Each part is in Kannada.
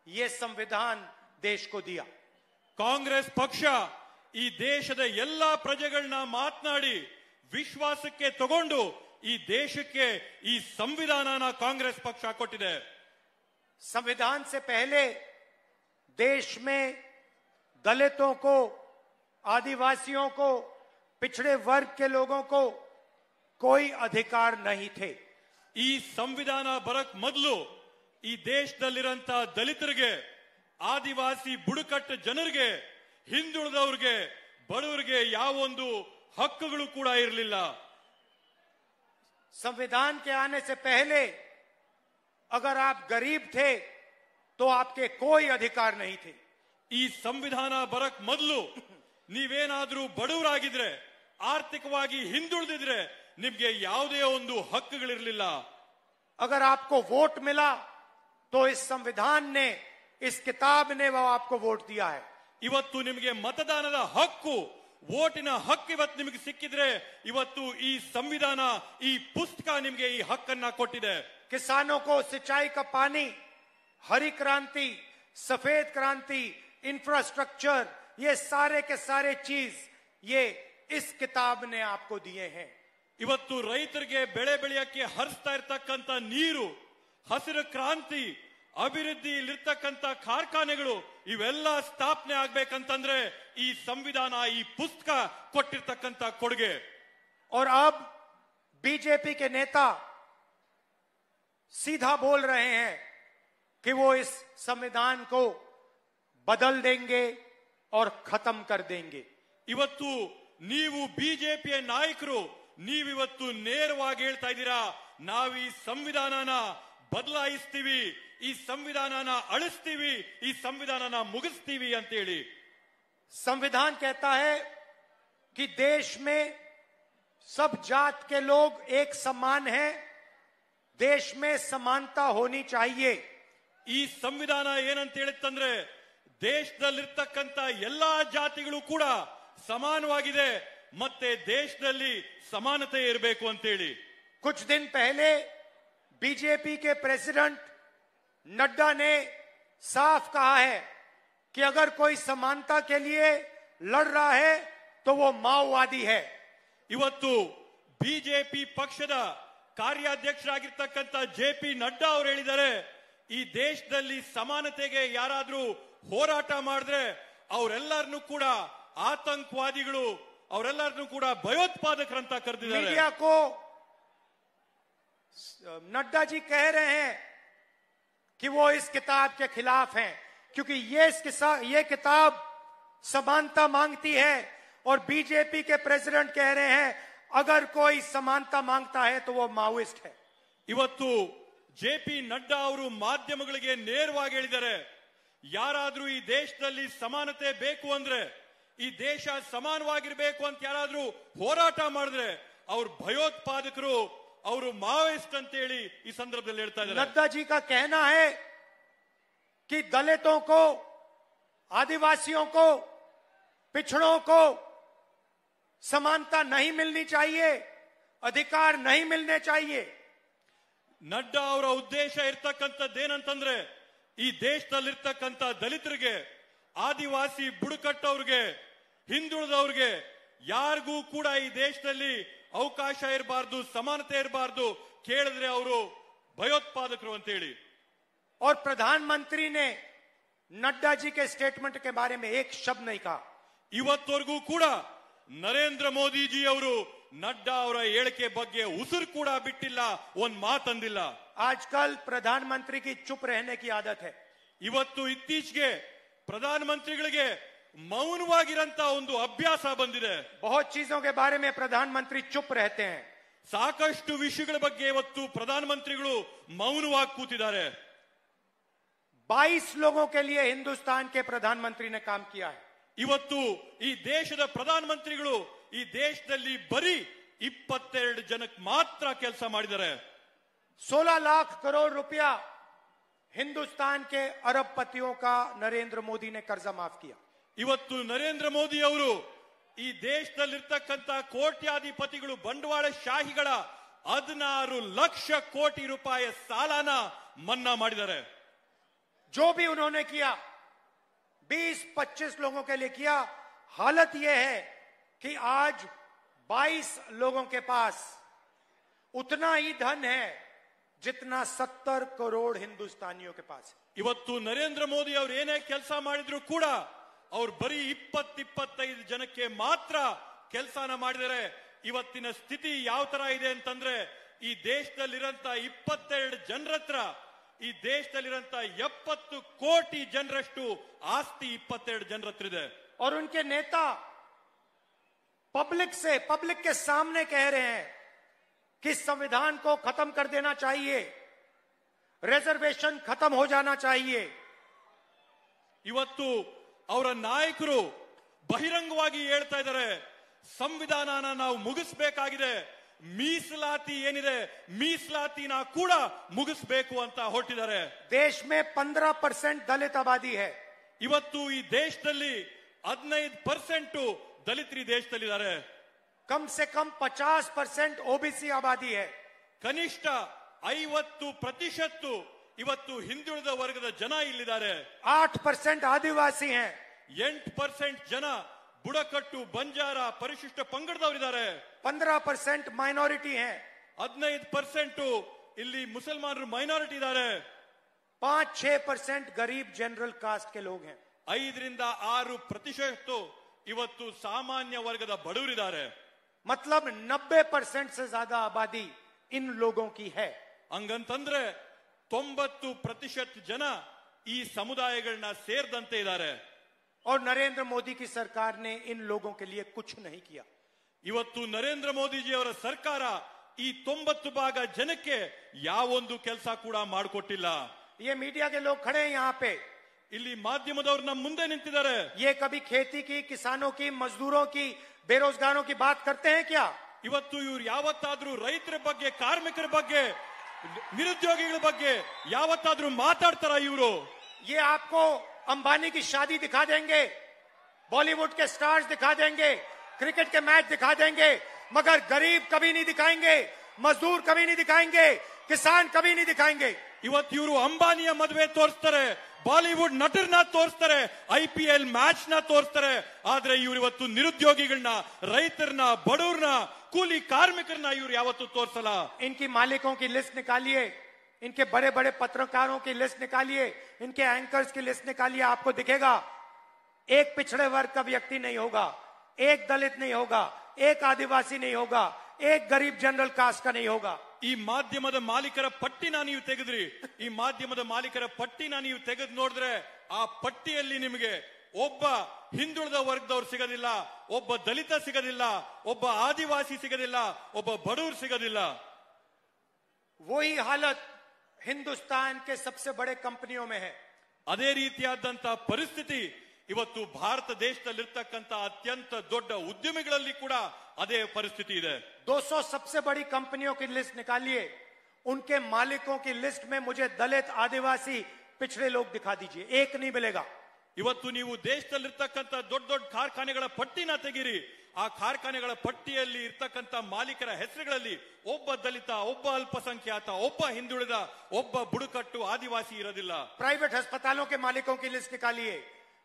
ये संविधान देश को दिया। ಕಾಂಗ್ರೆಸ್ ಪಕ್ಷ ಈ ದೇಶದ ಎಲ್ಲಾ ಪ್ರಜೆಗಳನ್ನ ಮಾತನಾಡಿ ವಿಶ್ವಾಸಕ್ಕೆ ತಗೊಂಡು ಈ ದೇಶಕ್ಕೆ ಈ ಸಂವಿಧಾನನ ಕಾಂಗ್ರೆಸ್ ಪಕ್ಷ ಕೊಟ್ಟಿದೆ। संविधान से पहले देश में दलितों को, आदिवासियों को, पिछड़े वर्ग के लोगों को कोई अधिकार नहीं थे। ಈ ಸಂವಿಧಾನ ಬರಕ್ ಮೊದಲು ಈ ದೇಶದಲ್ಲಿರಂತ ದಲಿತರಿಗೆ, ಆದಿವಾಸಿ ಬುಡಕಟ್ಟು ಜನರಿಗೆ, ಹಿಂದುಳಿದವರಿಗೆ, ಬಡವರಿಗೆ ಯಾವೊಂದು ಹಕ್ಕುಗಳು ಕೂಡ ಇರಲಿಲ್ಲ। संविधान के आने से पहले अगर आप गरीब थे तो आपके कोई अधिकार नहीं थे। ಈ ಸಂವಿಧಾನ ಬರಕ್ ಮೊದಲು ನೀವೇನಾದ್ರೂ ಬಡವರಾಗಿದ್ರೆ, ಆರ್ಥಿಕವಾಗಿ ಹಿಂದುಳಿದಿದ್ರೆ ನಿಮ್ಗೆ ಯಾವುದೇ ಒಂದು ಹಕ್ಕುಗಳಿರಲಿಲ್ಲ। अगर आपको वोट मिला तो इस संविधान ने, इस किताब ने वो आपको वोट दिया है। ಇವತ್ತು ನಿಮಗೆ ಮತದಾನದ ಹಕ್ಕು, ವೋಟಿನ ಹಕ್ಕು ಇವತ್ತು ನಿಮಗೆ ಸಿಕ್ಕಿದ್ರೆ ಇವತ್ತು ಈ ಸಂವಿಧಾನ, ಈ ಪುಸ್ತಕ ನಿಮಗೆ ಈ ಹಕ್ಕನ್ನ ಕೊಟ್ಟಿದೆ। किसानों को सिंचाई का पानी, हरी क्रांति, सफेद क्रांति, इंफ्रास्ट्रक्चर, ये सारे के सारे चीज ये इस किताब ने आपको दिए हैं। ಇವತ್ತು ರೈತರಿಗೆ ಬೆಳೆ ಬೆಳೆಯಕ್ಕೆ ಹರಿಸ್ತಾ ಇರ್ತಕ್ಕಂಥ ನೀರು, ಹಸಿರು ಕ್ರಾಂತಿ, ಅಭಿವೃದ್ಧಿ ಇಲ್ಲಿರ್ತಕ್ಕಂಥ ಕಾರ್ಖಾನೆಗಳು ಇವೆಲ್ಲ ಸ್ಥಾಪನೆ ಆಗ್ಬೇಕಂತಂದ್ರೆ ಈ ಸಂವಿಧಾನ, ಈ ಪುಸ್ತಕ ಕೊಟ್ಟಿರ್ತಕ್ಕಂಥ ಕೊಡುಗೆ। और अब बीजेपी के नेता सीधा बोल रहे हैं कि वो इस संविधान को बदल देंगे और खत्म कर देंगे। ಇವತ್ತು ನೀವು ಬಿಜೆಪಿಯ ನಾಯಕರು, ನೀವಿವತ್ತು ನೇರವಾಗಿ ಹೇಳ್ತಾ ಇದ್ದೀರಾ, ನಾವು ಈ ಸಂವಿಧಾನನ ಬದಲಾಯಿಸ್ತೀವಿ, ಈ ಸಂವಿಧಾನನ ಅಳಿಸ್ತೀವಿ, ಈ ಸಂವಿಧಾನನ ಮುಗಿಸ್ತೀವಿ ಅಂತ ಹೇಳಿ। संविधान कहता है कि देश में सब जात के लोग एक समान हैं, देश में समानता होनी चाहिए। ಈ ಸಂವಿಧಾನ ಏನಂತ ಹೇಳುತ್ತಂದ್ರೆ ದೇಶದಲ್ಲಿರ್ತಕ್ಕಂಥ ಎಲ್ಲಾ ಜಾತಿಗಳು ಕೂಡ ಸಮಾನವಾಗಿದೆ, ಮತ್ತೆ ದೇಶದಲ್ಲಿ ಸಮಾನತೆ ಇರಬೇಕು ಅಂತೇಳಿ। कुछ दिन पहले बीजेपी के प्रेसिडेंट नड्डा ने साफ कहा है कि अगर कोई समानता के लिए लड़ रहा है तो वो माओवादी है। ಇವತ್ತು ಬಿಜೆಪಿ ಪಕ್ಷದ ಕಾರ್ಯಾಧ್ಯಕ್ಷರಾಗಿರ್ತಕ್ಕಂಥ ಜೆ.ಪಿ. ನಡ್ಡಾ ಅವರು ಹೇಳಿದ್ದಾರೆ, ಈ ದೇಶದಲ್ಲಿ ಸಮಾನತೆಗೆ ಯಾರಾದ್ರೂ ಹೋರಾಟ ಮಾಡಿದ್ರೆ ಅವರೆಲ್ಲರನ್ನೂ ಕೂಡ ಆತಂಕವಾದಿಗಳು, ಅವರೆಲ್ಲರನ್ನೂ ಕೂಡ ಭಯೋತ್ಪಾದಕರಂತ ಕರೆದಿದ್ದಾರೆ। मीडिया को नड्डा जी कह रहे हैं कि वो इस किताब के खिलाफ हैं, क्योंकि ये किताब समानता मांगती है और बीजेपी के प्रेसिडेंट कह रहे हैं अगर कोई समानता मांगता है तो वो माओइस्ट है। ಇವತ್ತು ಜೆ.ಪಿ. ನಡ್ಡಾ ಅವರು ಮಾಧ್ಯಮಗಳಿಗೆ ನೇರವಾಗಿ ಹೇಳಿದ್ದಾರೆ, ಯಾರಾದ್ರೂ ಈ ದೇಶದಲ್ಲಿ ಸಮಾನತೆ ಬೇಕು ಅಂದ್ರೆ, ಈ ದೇಶ ಸಮಾನವಾಗಿರ್ಬೇಕು ಅಂತ ಯಾರಾದ್ರೂ ಹೋರಾಟ ಮಾಡಿದ್ರೆ ಅವ್ರು ಭಯೋತ್ಪಾದಕರು, ಅವರು ಮಾವೋಯಿಸ್ಟ್ ಅಂತ ಹೇಳಿ ಈ ಸಂದರ್ಭದಲ್ಲಿ ಹೇಳ್ತಾ ಇದ್ದಾರೆ। नड्डा जी का कहना है कि दलितों को, आदिवासियों को, पिछड़ों को समानता नहीं मिलनी चाहिए, अधिकार नहीं मिलने चाहिए। ನಡ್ಡಾ ಅವರ ಉದ್ದೇಶ ಇರ್ತಕ್ಕಂಥದ್ದೇನಂತಂದ್ರೆ ಈ ದೇಶದಲ್ಲಿರ್ತಕ್ಕಂಥ ದಲಿತರಿಗೆ, ಆದಿವಾಸಿ ಬುಡಕಟ್ಟವ್ರಿಗೆ, ಹಿಂದುಳಿದವ್ರಿಗೆ ಯಾರಿಗೂ ಕೂಡ ಈ ದೇಶದಲ್ಲಿ ಅವಕಾಶ ಇರಬಾರ್ದು, ಸಮಾನತೆ ಇರಬಾರ್ದು, ಕೇಳಿದ್ರೆ ಅವರು ಭಯೋತ್ಪಾದಕರು ಅಂತ ಹೇಳಿ। और प्रधानमंत्री ने नड्डा जी के स्टेटमेंट के बारे में एक शब्द नहीं कहा। ಇವತ್ತವರೆಗೂ ಕೂಡ ನರೇಂದ್ರ ಮೋದಿ ಜಿ ಅವರು ನಡ್ಡಾ ಅವರ ಹೇಳಿಕೆ ಬಗ್ಗೆ ಉಸಿರು ಕೂಡ ಬಿಟ್ಟಿಲ್ಲ, ಒಂದ್ ಮಾತಂದಿಲ್ಲ। आजकल प्रधानमंत्री की चुप रहने की आदत है। ಇವತ್ತು ಇತ್ತೀಚೆಗೆ ಪ್ರಧಾನಮಂತ್ರಿಗಳಿಗೆ ಮೌನವಾಗಿರಂತ ಒಂದು ಅಭ್ಯಾಸ ಬಂದಿದೆ। बहुत चीजों के बारे में प्रधानमंत्री चुप रहते हैं। ಸಾಕಷ್ಟು ವಿಷಯಗಳ ಬಗ್ಗೆ ಇವತ್ತು ಪ್ರಧಾನಮಂತ್ರಿಗಳು ಮೌನವಾಗಿ ಕೂತಿದ್ದಾರೆ। 22 लोगों के लिए हिंदुस्तान के प्रधानमंत्री ने काम किया है। ಇವತ್ತು ಈ ದೇಶದ ಪ್ರಧಾನಮಂತ್ರಿಗಳು ಈ ದೇಶದಲ್ಲಿ ಬರೀ 22 ಜನಕ್ಕೆ ಮಾತ್ರ ಕೆಲಸ ಮಾಡಿದ್ದಾರೆ। 16 लाख करोड़ रुपया हिंदुस्तान के अरबपतियों का नरेंद्र मोदी ने कर्जा माफ किया। ಇವತ್ತು ನರೇಂದ್ರ ಮೋದಿ ಅವರು ಈ ದೇಶದಲ್ಲಿರ್ತಕ್ಕಂಥ ಕೋಟ್ಯಾಧಿಪತಿಗಳು, ಬಂಡವಾಳ ಶಾಹಿಗಳ 16 ಲಕ್ಷ ಕೋಟಿ ರೂಪಾಯಿ ಸಾಲನ ಮನ್ನಾ ಮಾಡಿದ್ದಾರೆ। जो भी उन्होंने किया 20-25 लोगों के लिए किया। हालत यह है कि आज 22 लोगों के पास उतना ही धन है जितना 70 करोड़ हिंदुस्तानियों के पास है। ಇವತ್ತು ನರೇಂದ್ರ ಮೋದಿ ಅವರು ಏನೇ ಕೆಲಸ ಮಾಡಿದ್ರು ಕೂಡ ಅವ್ರು ಬರೀ 20-25 ಜನಕ್ಕೆ ಮಾತ್ರ ಕೆಲಸನ ಮಾಡಿದರೆ ಇವತ್ತಿನ ಸ್ಥಿತಿ ಯಾವ ತರ ಇದೆ ಅಂತಂದ್ರೆ ಈ ದೇಶದಲ್ಲಿರಂತ 22 ಜನರ ಹತ್ರ ಈ ದೇಶದಲ್ಲಿರಂತ 70 ಕೋಟಿ ಜನರಷ್ಟು ಆಸ್ತಿ 22 ಜನರ ಹತ್ರ ಇದೆ। और उनके नेता पब्लिक के सामने कह रहे हैं कि संविधान को खत्म कर देना चाहिए, रिजर्वेशन खत्म हो जाना चाहिए। ಇವತ್ತು ಅವರ ನಾಯಕರು ಬಹಿರಂಗವಾಗಿ ಹೇಳ್ತಾ ಇದ್ದಾರೆ ಸಂವಿಧಾನನ ನಾವು ಮುಗಿಸಬೇಕಾಗಿದೆ, ಮೀಸಲಾತಿ ಏನಿದೆ ಮೀಸಲಾತಿನ ಕೂಡ ಮುಗಿಸಬೇಕು ಅಂತ ಹೊರಟಿದ್ದಾರೆ। देश में 15% दलित आबादी है। ಇವತ್ತು ಈ ದೇಶದಲ್ಲಿ 15% ದಲಿತರು ದೇಶದಲ್ಲಿದ್ದಾರೆ। कम से कम 50% ओबीसी आबादी है। ಕನಿಷ್ಠ 50% ಇವತ್ತು ಹಿಂದುಳಿದ ವರ್ಗದ ಜನ ಇಲ್ಲಿದ್ದಾರೆ। 8% ಆದಿವಾಸಿ हैं। 8% ಜನ ಬುಡಕಟ್ಟು ಬಂಜಾರ ಪರಿಶಿಷ್ಟ ಪಂಗಡದವರಿದ್ದಾರೆ। 15% माइनॉरिटी हैं। 15% ಇಲ್ಲಿ ಮುಸಲ್ಮಾನರು ಮೈನಾರಿಟಿ ಇದ್ದಾರೆ। 5-6% गरीब जनरल कास्ट के लोग हैं। 5-6% ಇವತ್ತು ಸಾಮಾನ್ಯ ವರ್ಗದ ಬಡವರಿದ್ದಾರೆ। मतलब 90% से ज्यादा आबादी इन लोगों की है। ಹಂಗಂತಂದ್ರೆ 90% ಜನ ಈ ಸಮುದಾಯಗಳನ್ನ ಸೇರಿದಂತೆ ಇದ್ದಾರೆ। और नरेंद्र मोदी की सरकार ने इन लोगों के लिए कुछ नहीं किया। ಇವತ್ತು ನರೇಂದ್ರ ಮೋದಿಜಿ ಅವರ ಸರ್ಕಾರ ಈ 90% ಜನಕ್ಕೆ ಯಾವೊಂದು ಕೆಲಸ ಕೂಡ ಮಾಡಿಕೊಟ್ಟಿಲ್ಲ। ये मीडिया के लोग खड़े हैं यहाँ पे, ಇಲ್ಲಿ ಮಾಧ್ಯಮದವರು ನಮ್ಮ ಮುಂದೆ ನಿಂತಿದ್ದಾರೆ। ये कभी खेती की, किसानों की, मजदूरों की, बेरोजगारों की बात करते हैं क्या? ಇವತ್ತು ಇವ್ರು ಯಾವತ್ತಾದ್ರೂ ರೈತರ ಬಗ್ಗೆ, ಕಾರ್ಮಿಕರ ಬಗ್ಗೆ, ನಿರುದ್ಯೋಗಿಗಳ ಬಗ್ಗೆ ಯಾವತ್ತಾದ್ರೂ ಮಾತಾಡ್ತಾರ ಇವರು? ये आपको अंबानी की शादी दिखा देंगे, बॉलीवुड के स्टार्स दिखा देंगे, क्रिकेट के मैच दिखा देंगे, मगर गरीब कभी नहीं दिखाएंगे, मजदूर कभी नहीं दिखाएंगे, किसान कभी नहीं दिखाएंगे। ಇವತ್ತು ಇವರು ಅಂಬಾನಿಯ ಮದುವೆ ತೋರಿಸ್ತಾರೆ, ಬಾಲಿವುಡ್ ನಟರನ್ನ ತೋರಿಸ್ತಾರೆ, IPL ಮ್ಯಾಚ್ ನ ತೋರಿಸ್ತಾರೆ, ಆದ್ರೆ ಇವರು ಇವತ್ತು ನಿರುದ್ಯೋಗಿಗಳನ್ನ, ರೈತರನ್ನ, ಬಡವರನ್ನ, ಕೂಲಿ ಕಾರ್ಮಿಕರನ್ನ ಇವರು ಯಾವತ್ತೂ ತೋರಿಸಲ್ಲ। इनकी मालिकों की लिस्ट निकालिए, इनके बड़े बड़े पत्रकारों की लिस्ट निकालिए, इनके एंकर्स की लिस्ट निकालिए, आपको दिखेगा एक पिछड़े वर्ग का व्यक्ति नहीं होगा, एक दलित नहीं होगा, एक आदिवासी नहीं होगा, एक गरीब जनरल कास्ट का नहीं होगा। ಈ ಮಾಧ್ಯಮದ ಮಾಲೀಕರ ಪಟ್ಟಿನ ನೀವು ತೆಗೆದ್ರಿ, ಈ ಮಾಧ್ಯಮದ ಮಾಲೀಕರ ಪಟ್ಟಿನ ನೀವು ತೆಗೆದು ನೋಡಿದ್ರೆ ಆ ಪಟ್ಟಿಯಲ್ಲಿ ನಿಮಗೆ ಒಬ್ಬ ಹಿಂದುಳಿದ ವರ್ಗದವ್ರು ಸಿಗೋದಿಲ್ಲ, ಒಬ್ಬ ದಲಿತ ಸಿಗೋದಿಲ್ಲ, ಒಬ್ಬ ಆದಿವಾಸಿ ಸಿಗೋದಿಲ್ಲ, ಒಬ್ಬ ಬಡವರು ಸಿಗೋದಿಲ್ಲ। वही हालत हिंदुस्तान के सबसे बड़े कंपनियों में है। ಅದೇ ರೀತಿಯಾದಂತ ಪರಿಸ್ಥಿತಿ ಇವತ್ತು ಭಾರತ ದೇಶದಲ್ಲಿರ್ತಕ್ಕಂಥ ಅತ್ಯಂತ ದೊಡ್ಡ ಉದ್ಯಮಿಗಳಲ್ಲಿ ಕೂಡ ಅದೇ ಪರಿಸ್ಥಿತಿ ಇದೆ। 200 सबसे बड़ी कंपनियों की लिस्ट निकालिए, उनके मालिकों की लिस्ट में मुझे दलित, आदिवासी, पिछड़े लोग दिखा दीजिए, एक नहीं मिलेगा। ಇವತ್ತು ನೀವು ದೇಶದಲ್ಲಿರ್ತಕ್ಕಂಥ ದೊಡ್ಡ ದೊಡ್ಡ ಕಾರ್ಖಾನೆಗಳ ಪಟ್ಟಿನ ತೆಗೀರಿ, ಆ ಕಾರ್ಖಾನೆಗಳ ಪಟ್ಟಿಯಲ್ಲಿ ಇರ್ತಕ್ಕಂಥ ಮಾಲೀಕರ ಹೆಸರುಗಳಲ್ಲಿ ಒಬ್ಬ ದಲಿತ, ಒಬ್ಬ ಅಲ್ಪಸಂಖ್ಯಾತ, ಒಬ್ಬ ಹಿಂದುಳಿದ, ಒಬ್ಬ ಬುಡಕಟ್ಟು ಆದಿವಾಸಿ ಇರೋದಿಲ್ಲ। प्राइवेट अस्पतालों के मालिकों की लिस्ट निकालिए,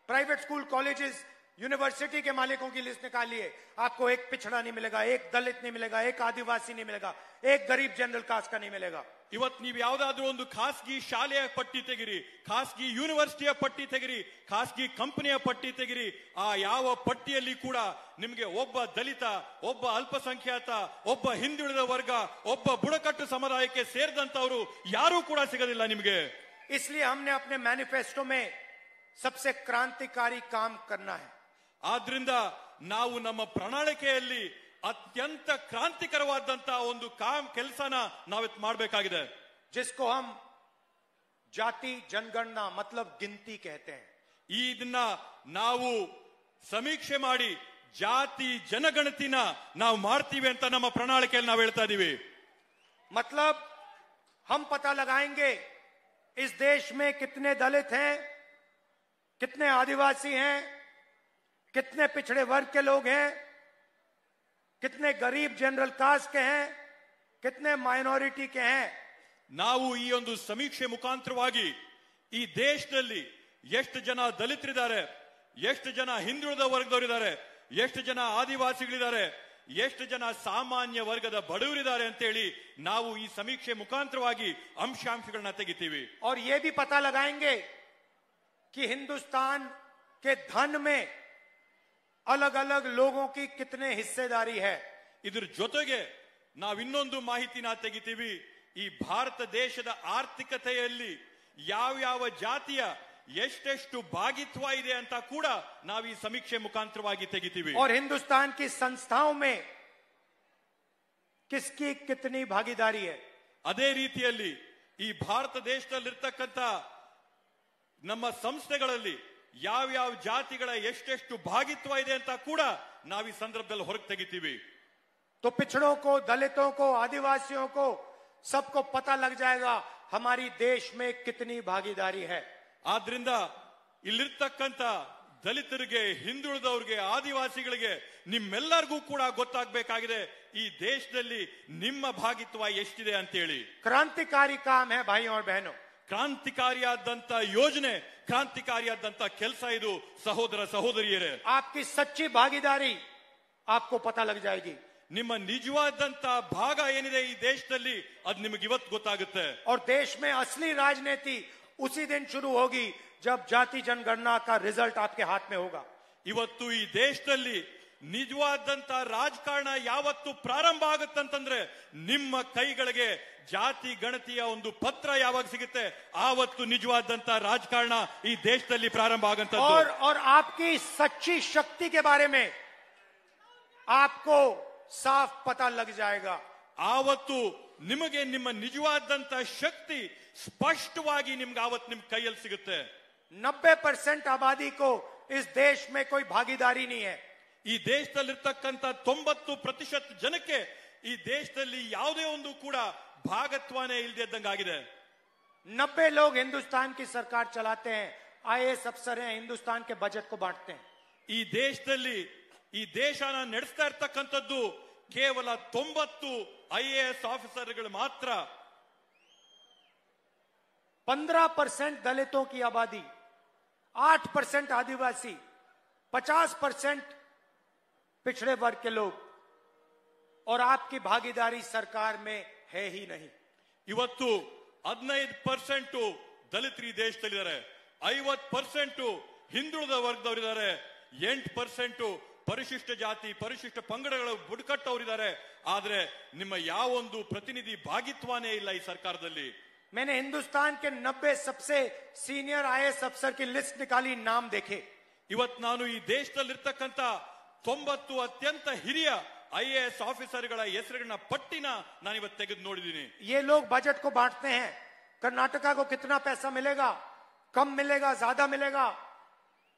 प्राइवेट स्कूल, कॉलेजेस, यूनिवर्सिटी के मालिकों की लिस्ट निकालिए, आपको एक पिछड़ा नहीं मिलेगा, एक दलित नहीं मिलेगा, एक आदिवासी नहीं मिलेगा, एक गरीब जनरल कास्ट का नहीं मिलेगा। ಇವತ್ತು ನೀವು ಯಾವ್ದಾದ್ರೂ ಒಂದು ಖಾಸಗಿ ಶಾಲೆಯ ಪಟ್ಟಿ ತೆಗಿರಿ, ಖಾಸಗಿ ಯೂನಿವರ್ಸಿಟಿಯ ಪಟ್ಟಿ ತೆಗಿರಿ, ಖಾಸಗಿ ಕಂಪನಿಯ ಪಟ್ಟಿ ತೆಗಿರಿ, ಆ ಯಾವ ಪಟ್ಟಿಯಲ್ಲಿ ಕೂಡ ನಿಮಗೆ ಒಬ್ಬ ದಲಿತ, ಒಬ್ಬ ಅಲ್ಪಸಂಖ್ಯಾತ, ಒಬ್ಬ ಹಿಂದುಳಿದ ವರ್ಗ, ಒಬ್ಬ ಬುಡಕಟ್ಟು ಸಮುದಾಯಕ್ಕೆ ಸೇರಿದಂತವರು ಯಾರೂ ಕೂಡ ಸಿಗೋದಿಲ್ಲ ನಿಮಗೆ। इसलिए हमने अपने मैनिफेस्टो में सबसे क्रांतिकारी काम करना है। ಆದ್ರಿಂದ ನಾವು ನಮ್ಮ ಪ್ರಣಾಳಿಕೆಯಲ್ಲಿ ಅತ್ಯಂತ ಕ್ರಾಂತಿಕರವಾದಂತಹ ಒಂದು ಕೆಲಸನ ನಾವಿತ್ ಮಾಡಬೇಕಾಗಿದೆ, जिसको हम जाति जनगणना मतलब गिनती कहते हैं। ಇದನ್ನ ನಾವು ಸಮೀಕ್ಷೆ ಮಾಡಿ ಜಾತಿ ಜನಗಣತಿನ ನಾವು ಮಾಡ್ತೀವಿ ಅಂತ ನಮ್ಮ ಪ್ರಣಾಳಿಕೆಯಲ್ಲಿ ನಾವು ಹೇಳ್ತಾ ಇದೀವಿ। मतलब हम पता लगाएंगे इस देश में कितने दलित हैं, कितने आदिवासी हैं, कितने पिछड़े वर्ग के लोग हैं, कितने गरीब जनरल कास्ट के हैं, कितने माइनॉरिटी के हैं। ನಾವು ಈ ಒಂದು ಸಮೀಕ್ಷೆ ಮುಖಾಂತರವಾಗಿ ಈ ದೇಶದಲ್ಲಿ ಎಷ್ಟು ಜನ ದಲಿತರಿದ್ದಾರೆ, ಎಷ್ಟು ಜನ ಹಿಂದುಳಿದ ವರ್ಗದವರಿದ್ದಾರೆ, ಎಷ್ಟು ಜನ ಆದಿವಾಸಿಗಳಿದ್ದಾರೆ, ಎಷ್ಟು ಜನ ಸಾಮಾನ್ಯ ವರ್ಗದ ಬಡವರಿದ್ದಾರೆ ಅಂತೇಳಿ ನಾವು ಈ ಸಮೀಕ್ಷೆ ಮುಖಾಂತರವಾಗಿ ಅಂಶಾಂಶಗಳನ್ನ ತೆಗಿತೀವಿ. और ये भी पता लगाएंगे कि हिंदुस्तान के धन में अलग अलग लोगों की कितने हिस्सेदारी है. ಇದ್ರ ಜೊತೆಗೆ ನಾವು ಇನ್ನೊಂದು ಮಾಹಿತಿನ ತೆಗಿತೀವಿ. ಈ ಭಾರತ ದೇಶದ ಆರ್ಥಿಕತೆಯಲ್ಲಿ ಯಾವ್ಯಾವ ಜಾತಿಯ ಎಷ್ಟೆಷ್ಟು ಭಾಗಿತ್ವ ಇದೆ ಅಂತ ಕೂಡ ನಾವು ಈ ಸಮೀಕ್ಷೆ ಮುಖಾಂತರವಾಗಿ ತೆಗಿತೀವಿ. और हिंदुस्तान की संस्थाओं में किसकी कितनी भागीदारी है. ಅದೇ ರೀತಿಯಲ್ಲಿ ಈ ಭಾರತ ದೇಶದಲ್ಲಿರ್ತಕ್ಕಂಥ ನಮ್ಮ ಸಂಸ್ಥೆಗಳಲ್ಲಿ ಯಾವ್ಯಾವ ಜಾತಿಗಳ ಎಷ್ಟೆಷ್ಟು ಭಾಗಿತ್ವ ಇದೆ ಅಂತ ಕೂಡ ನಾವು ಈ ಸಂದರ್ಭದಲ್ಲಿ ಹೊರಗೆ ತೆಗಿತೀವಿ. तो पिछड़ों को, दलितों को, आदिवासियों को सबको पता लग जाएगा हमारी देश में कितनी भागीदारी है. ಆದ್ರಿಂದ ಇಲ್ಲಿರ್ತಕ್ಕಂಥ ದಲಿತರಿಗೆ, ಹಿಂದುಳಿದವ್ರಿಗೆ, ಆದಿವಾಸಿಗಳಿಗೆ ನಿಮ್ಮೆಲ್ಲರಿಗೂ ಕೂಡ ಗೊತ್ತಾಗಬೇಕಾಗಿದೆ ಈ ದೇಶದಲ್ಲಿ ನಿಮ್ಮ ಭಾಗಿತ್ವ ಎಷ್ಟಿದೆ ಅಂತೇಳಿ. क्रांतिकारी काम है भाइयों और बहनों. ಕ್ರಾಂತಿಕಾರಿಯಾದಂತ ಯೋಜನೆ, ಕ್ರಾಂತಿಕಾರಿಯಾದಂತ ಕೆಲಸ ಇದು ಸಹೋದರ ಸಹೋದರಿಯರೇ. आपकी सच्ची भागीदारी आपको पता लग जाएगी. ನಿಮ್ಮ ನಿಜವಾದಂತ ಭಾಗ ಏನಿದೆ ಈ ದೇಶದಲ್ಲಿ ಅದು ನಿಮಗೆ ಇವತ್ತು ಗೊತ್ತಾಗುತ್ತೆ. और देश में असली राजनीति उसी दिन शुरू होगी जब जाति जनगणना का रिजल्ट आपके हाथ में होगा. ಇವತ್ತು ಈ ದೇಶದಲ್ಲಿ ನಿಜವಾದಂತ ರಾಜಕಾರಣ ಯಾವತ್ತು ಪ್ರಾರಂಭ ಆಗುತ್ತಂತಂದ್ರೆ ನಿಮ್ಮ ಕೈಗಳಿಗೆ ಜಾತಿ ಗಣತಿಯ ಒಂದು ಪತ್ರ ಯಾವಾಗ ಸಿಗುತ್ತೆ ಆವತ್ತು ನಿಜವಾದಂತ ರಾಜಕಾರಣ ಈ ದೇಶದಲ್ಲಿ ಪ್ರಾರಂಭ ಆಗಂತದ್ದು. और आपकी सच्ची शक्ति के बारे में आपको साफ पता लग जाएगा. ಆವತ್ತು ನಿಮಗೆ ನಿಮ್ಮ ನಿಜವಾದಂತ ಶಕ್ತಿ ಸ್ಪಷ್ಟವಾಗಿ ನಿಮ್ಗೆ ಆವತ್ತು ನಿಮ್ ಕೈಯಲ್ಲಿ ಸಿಗುತ್ತೆ. 90% आबादी को इस देश में कोई भागीदारी नहीं है. ಈ ದೇಶದಲ್ಲಿರ್ತಕ್ಕಂಥ 90% ಜನಕ್ಕೆ ಈ ದೇಶದಲ್ಲಿ ಯಾವುದೇ ಒಂದು ಕೂಡ ಭಾಗತ್ವನೇ ಇಲ್ಲದೆ ಇದ್ದಂಗಾಗಿದೆ. 90 लोग हिंदुस्तान की सरकार चलाते हैं. IAS अफसर हैं, हिंदुस्तान के बजट को बांटते हैं. ಈ ದೇಶದಲ್ಲಿ ಈ ದೇಶನ ನಡೆಸ್ತಾ ಇರ್ತಕ್ಕಂಥದ್ದು ಕೇವಲ 90 IAS ಆಫೀಸರ್ಗಳು ಮಾತ್ರ. 15% दलितों की आबादी, 8% आदिवासी, 50% पिछड़े वर्ग के लोग, और आपकी भागीदारी सरकार में है ही नहीं. ಇವತ್ತು 15% ದಲಿತರು ಈ ದೇಶದಲ್ಲಿದ್ದಾರೆ, 50% ಹಿಂದುಳಿದ ವರ್ಗದವರಿದ್ದಾರೆ, 8% ಪರಿಶಿಷ್ಟ ಜಾತಿ, ಪರಿಶಿಷ್ಟ ಪಂಗಡಗಳ ಬುಡಕಟ್ಟವರಿದ್ದಾರೆ. ಆದ್ರೆ ನಿಮ್ಮ ಯಾವೊಂದು ಪ್ರತಿನಿಧಿ ಭಾಗಿತ್ವನೇ ಇಲ್ಲ ಈ ಸರ್ಕಾರದಲ್ಲಿ. मैंने हिंदुस्तान के 90 सबसे सीनियर IAS अफसर की लिस्ट निकाली, नाम देखे. ಇವತ್ತು ನಾನು ಈ ದೇಶದಲ್ಲಿರ್ತಕ್ಕಂಥ 90 ಅತ್ಯಂತ ಹಿರಿಯ IAS ಆಫೀಸರ್ಗಳ ಹೆಸರುಗಳನ್ನ ಪಟ್ಟಿನ ನಾನು ಇವತ್ತು ತೆಗೆದು ನೋಡಿದ್ದೀನಿ. ये लोग बजट को बांटते हैं. कर्नाटका को कितना पैसा मिलेगा, कम मिलेगा, ज्यादा मिलेगा,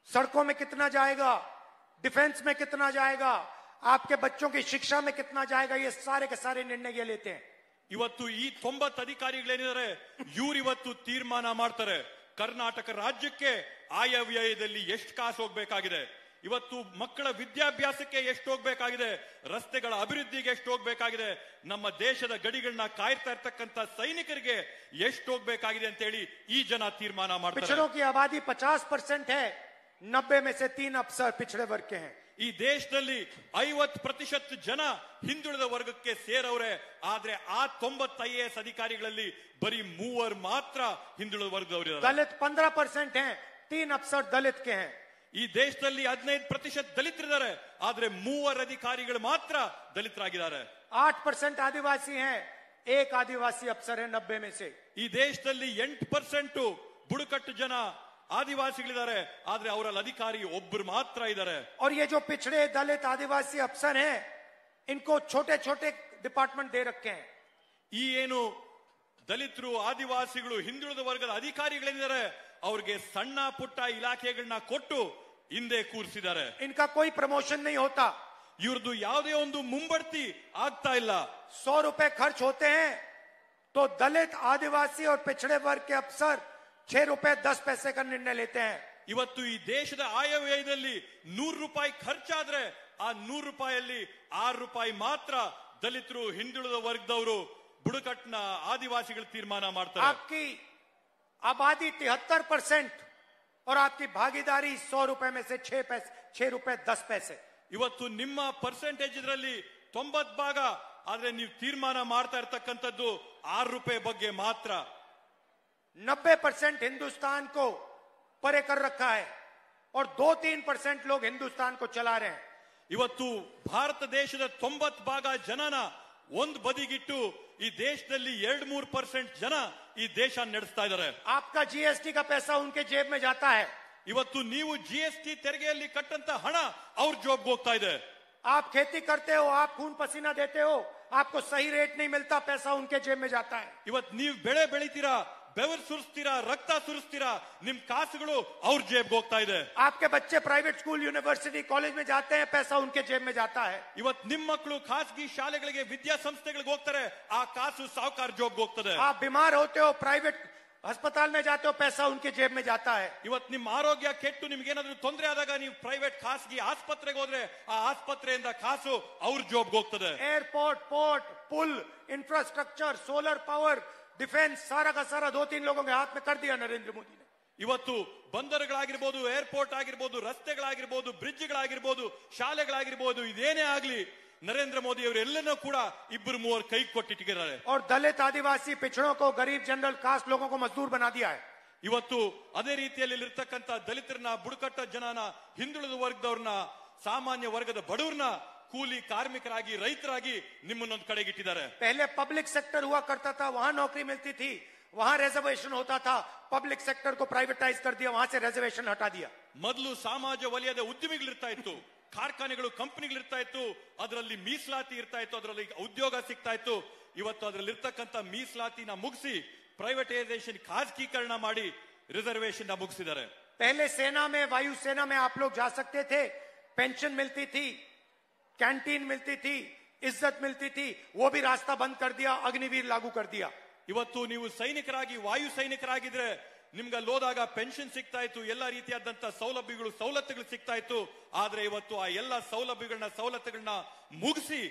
सड़कों में कितना जाएगा, डिफेंस में कितना जाएगा, आपके बच्चों की शिक्षा में कितना जाएगा, ये सारे के सारे निर्णय ये लेते हैं. ಇವತ್ತು ಈ 90 ಅಧಿಕಾರಿಗಳೇನಿದ್ದಾರೆ ಇವ್ರು ಇವತ್ತು ತೀರ್ಮಾನ ಮಾಡ್ತಾರೆ ಕರ್ನಾಟಕ ರಾಜ್ಯಕ್ಕೆ ಆಯವ್ಯಯದಲ್ಲಿ ಎಷ್ಟು ಕಾಸು ಹೋಗ್ಬೇಕಾಗಿದೆ, ಇವತ್ತು ಮಕ್ಕಳ ವಿದ್ಯಾಭ್ಯಾಸಕ್ಕೆ ಎಷ್ಟು ಹೋಗ್ಬೇಕಾಗಿದೆ, ರಸ್ತೆಗಳ ಅಭಿವೃದ್ಧಿಗೆ ಎಷ್ಟು ಹೋಗ್ಬೇಕಾಗಿದೆ, ನಮ್ಮ ದೇಶದ ಗಡಿಗಳನ್ನ ಕಾಯ್ತಾ ಇರ್ತಕ್ಕಂಥ ಸೈನಿಕರಿಗೆ ಎಷ್ಟು ಹೋಗ್ಬೇಕಾಗಿದೆ ಅಂತ ಹೇಳಿ ಈ ಜನ ತೀರ್ಮಾನ ಮಾಡ್ತಾರೆ. पिछड़ों की आबादी 50% है, 90 में से 3 अफसर पिछड़े वर्ग के हैं. ಈ ದೇಶದಲ್ಲಿ 50% ಜನ ಹಿಂದುಳಿದ ವರ್ಗಕ್ಕೆ ಸೇರವ್ರೆ. ಆದ್ರೆ ಆ 90 IAS ಅಧಿಕಾರಿಗಳಲ್ಲಿ ಬರೀ 3 ಮಾತ್ರ ಹಿಂದುಳಿದ ವರ್ಗದವರು. दलित 15% हैं, 3 अफसर दलित के हैं. ಈ ದೇಶದಲ್ಲಿ 15% ದಲಿತರಿದ್ದಾರೆ, ಆದ್ರೆ 3 ಅಧಿಕಾರಿಗಳು ಮಾತ್ರ ದಲಿತರಾಗಿದ್ದಾರೆ. 8% आदिवासी हैं, 1 आदिवासी अफसर है 90 में से. ಈ ದೇಶದಲ್ಲಿ 8% ಬುಡಕಟ್ಟು ಜನ ಆದಿವಾಸಿಗಳಿದ್ದಾರೆ, ಆದ್ರೆ ಅವರಲ್ಲಿ ಅಧಿಕಾರಿ ಒಬ್ಬರು ಮಾತ್ರ ಇದ್ದಾರೆ. और ये जो पिछड़े दलित आदिवासी अफसर हैं, इनको छोटे छोटे डिपार्टमेंट दे रखे हैं. ಈ ಏನು ದಲಿತರು, ಆದಿವಾಸಿಗಳು, ಹಿಂದುಳಿದ ವರ್ಗದ ಅಧಿಕಾರಿಗಳಿದ್ದಾರೆ ಅವ್ರಿಗೆ ಸಣ್ಣ ಪುಟ್ಟ ಇಲಾಖೆಗಳನ್ನ ಕೊಟ್ಟು ಹಿಂದೆ ಕೂರಿಸಿದ್ದಾರೆ. इनका कोई प्रमोशन नहीं होता. ಇವ್ರದ್ದು ಯಾವುದೇ ಒಂದು ಮುಂಬಡ್ತಿ ಆಗ್ತಾ ಇಲ್ಲ. 100 रुपए खर्च होते हैं तो दलित, आदिवासी और पिछड़े वर्ग के अफसर 6 रुपए 10 पैसे का निर्णय लेते हैं. ಇವತ್ತು ಈ ದೇಶದ ಆಯವ್ಯಯದಲ್ಲಿ 100 ರೂಪಾಯಿ ಖರ್ಚಾದ್ರೆ ಆ 100 ರೂಪಾಯಿಯಲ್ಲಿ 6 ರೂಪಾಯಿ ಮಾತ್ರ ದಲಿತರು, ಹಿಂದುಳಿದ ವರ್ಗದವರು, ಬುಡಕಟ್ಟಿನ ಆದಿವಾಸಿಗಳು ತೀರ್ಮಾನ ಮಾಡ್ತಾರೆ. आपकी आबादी 73% और आपकी भागीदारी 100 रुपए में से 6 रुपए 10 पैसे। ಇವತ್ತು ನಿಮ್ಮ ಪರ್ಸೆಂಟೇಜ್ ಇದರಲ್ಲಿ 90 ಭಾಗ, ಆದ್ರೆ ನೀವು ತೀರ್ಮಾನ ಮಾಡ್ತಾ ಇರತಕ್ಕಂಥದ್ದು 6 ರೂಪಾಯಿ ಬಗ್ಗೆ ಮಾತ್ರ। 90% हिंदुस्तान को परे कर रखा है और 2-3% लोग हिंदुस्तान को चला रहे हैं। ಇವತ್ತು ಭಾರತ ದೇಶದ 90 ಭಾಗ ಜನನ ಒಂದು ಬದಿಗಿಟ್ಟು ಈ ದೇಶದಲ್ಲಿ 2-3% ಜನ ಈ ದೇಶ ನಡೆಸ್ತಾ ಇದ್ದಾರೆ। आपका जीएसटी का पैसा उनके जेब में जाता है। ಇವತ್ತು ನೀವು ಜಿಎಸ್ಟಿ ತೆರಿಗೆಯಲ್ಲಿ ಕಟ್ಟಂತ ಹಣ ಅವ್ರ ಜೋಬ್ಗೆ ಹೋಗ್ತಾ ಇದೆ। आप खेती करते हो, आप खून पसीना देते हो, आपको सही रेट नहीं मिलता, पैसा उनके जेब में जाता है। ಇವತ್ತು ನೀವು ಬೆಳೆ ಬೆಳಿತೀರಾ, ಬೆವರು ಸುರಿಸ್ತೀರಾ, ರಕ್ತ ಸುರಿಸ್ತೀರಾ, ನಿಮ್ ಕಾಸುಗಳು ಅವ್ರ ಜೇಬ್ಗೆ ಹೋಗ್ತಾ ಇದೆ। आपके बच्चे प्राइवेट स्कूल, यूनिवर्सिटी, कॉलेज में जाते हैं, पैसा उनके जेब में जाता है। ಇವತ್ತು ನಿಮ್ಮ ಮಕ್ಕಳು ಖಾಸಗಿ ಶಾಲೆಗಳಿಗೆ, ವಿದ್ಯಾಸಂಸ್ಥೆಗಳಿಗೆ ಹೋಗ್ತಾರೆ, ಆ ಕಾಸು ಸಾಹುಕಾರ ಜೋಬ್ಗೆ ಹೋಗ್ತದೆ। आप बीमार होते हो, प्राइवेट अस्पताल में जाते हो, पैसा उनके जेब में जाता है। ಇವತ್ತು ನಿಮ್ಮ ಆರೋಗ್ಯ ಕೆಟ್ಟು ನಿಮ್ಗೇನಾದ್ರೂ ತೊಂದರೆ ಆದಾಗ ನೀವು ಪ್ರೈವೇಟ್ ಖಾಸಗಿ ಆಸ್ಪತ್ರೆಗೆ ಹೋದ್ರೆ ಆ ಆಸ್ಪತ್ರೆಯಿಂದ ಕಾಸು ಅವ್ರ ಜೋಬ್ಗೆ ಹೋಗ್ತದೆ। एयरपोर्ट, पोर्ट, पुल, इंफ्रास्ट्रक्चर, सोलर पावर, डिफेंस, सारा का सारा 2-3 लोगों के हाथ में कर दिया नरेंद्र मोदी ने। ಇವತ್ತು ಬಂದರುಗಳಾಗಿರ್ಬೋದು, ಏರ್ಪೋರ್ಟ್ ಆಗಿರ್ಬೋದು, ರಸ್ತೆಗಳಾಗಿರ್ಬೋದು, ಬ್ರಿಡ್ಜ್ಗಳಾಗಿರ್ಬೋದು, ಶಾಲೆಗಳಾಗಿರ್ಬೋದು, ಇದೇನೇ ಆಗ್ಲಿ ನರೇಂದ್ರ ಮೋದಿ ಅವರು ಎಲ್ಲನೂ ಕೂಡ 2-3 ಕೈ ಕೊಟ್ಟಿಟ್ಟಿದ್ದಾರೆ। और दलित, आदिवासी, पिछड़ों को, गरीब, जनरल कास्ट लोगों को मजदूर बना दिया है। ಇವತ್ತು ಅದೇ ರೀತಿಯಲ್ಲಿ ಇರ್ತಕ್ಕಂಥ ದಲಿತರನ್ನ, ಬುಡಕಟ್ಟ ಜನನ, ಹಿಂದುಳಿದ ವರ್ಗದವ್ರನ್ನ, ಸಾಮಾನ್ಯ ವರ್ಗದ ಬಡವರನ್ನ ಕೂಲಿ ಕಾರ್ಮಿಕರಾಗಿ, ರೈತರಾಗಿ ನಿಮ್ಮನ್ನೊಂದು ಕಡೆಗಿಟ್ಟಿದ್ದಾರೆ। पहले पब्लिक सेक्टर हुआ करता था, वहां नौकरी मिलती थी, वहां रिजर्वेशन होता था, पब्लिक सेक्टर को प्राइवेटाइज कर दिया, वहां से रिजर्वेशन हटा दिया। ಮೊದಲು ಸಮಾಜ ವಲಯದ ಉದ್ಯಮಿಗಳಿರ್ತಾ ಇತ್ತು, ಕಾರ್ಖಾನೆಗಳು, ಕಂಪನಿಗಳಿರ್ತಾ ಇತ್ತು, ಅದರಲ್ಲಿ ಮೀಸಲಾತಿ ಇರ್ತಾ ಇತ್ತು, ಅದರಲ್ಲಿ ಉದ್ಯೋಗ ಸಿಗ್ತಾ ಇತ್ತು। ಇವತ್ತು ಅದರಲ್ಲಿ ಇರ್ತಕ್ಕಂಥ ಮೀಸಲಾತಿನ ಮುಗಿಸಿ ಪ್ರೈವೇಟೈಸೇಷನ್, ಖಾಸಗೀಕರಣ ಮಾಡಿ ರಿಸರ್ವೇಶನ್ ಮುಗಿಸಿದ್ದಾರೆ। पहले सेना में, वायुसेना में आप लोग जा सकते थे, पेंशन मिलती थी, कैंटीन मिलती थी, इज्जत मिलती थी, वो भी रास्ता बंद कर दिया, अग्निवीर लागू कर दिया। ಇವತ್ತು ನೀವು ಸೈನಿಕರಾಗಿ, ವಾಯು ಸೈನಿಕರಾಗಿದ್ರೆ ನಿಮ್ಗೆ ಹೋದಾಗ ಪೆನ್ಷನ್ ಸಿಗ್ತಾ ಇತ್ತು, ಎಲ್ಲ ರೀತಿಯಾದಂತ ಸೌಲಭ್ಯಗಳು, ಸವಲತ್ತುಗಳು ಸಿಗ್ತಾ ಇತ್ತು। ಆದ್ರೆ ಇವತ್ತು ಆ ಎಲ್ಲ ಸೌಲಭ್ಯಗಳನ್ನ, ಸವಲತ್ತುಗಳನ್ನ ಮುಗಿಸಿ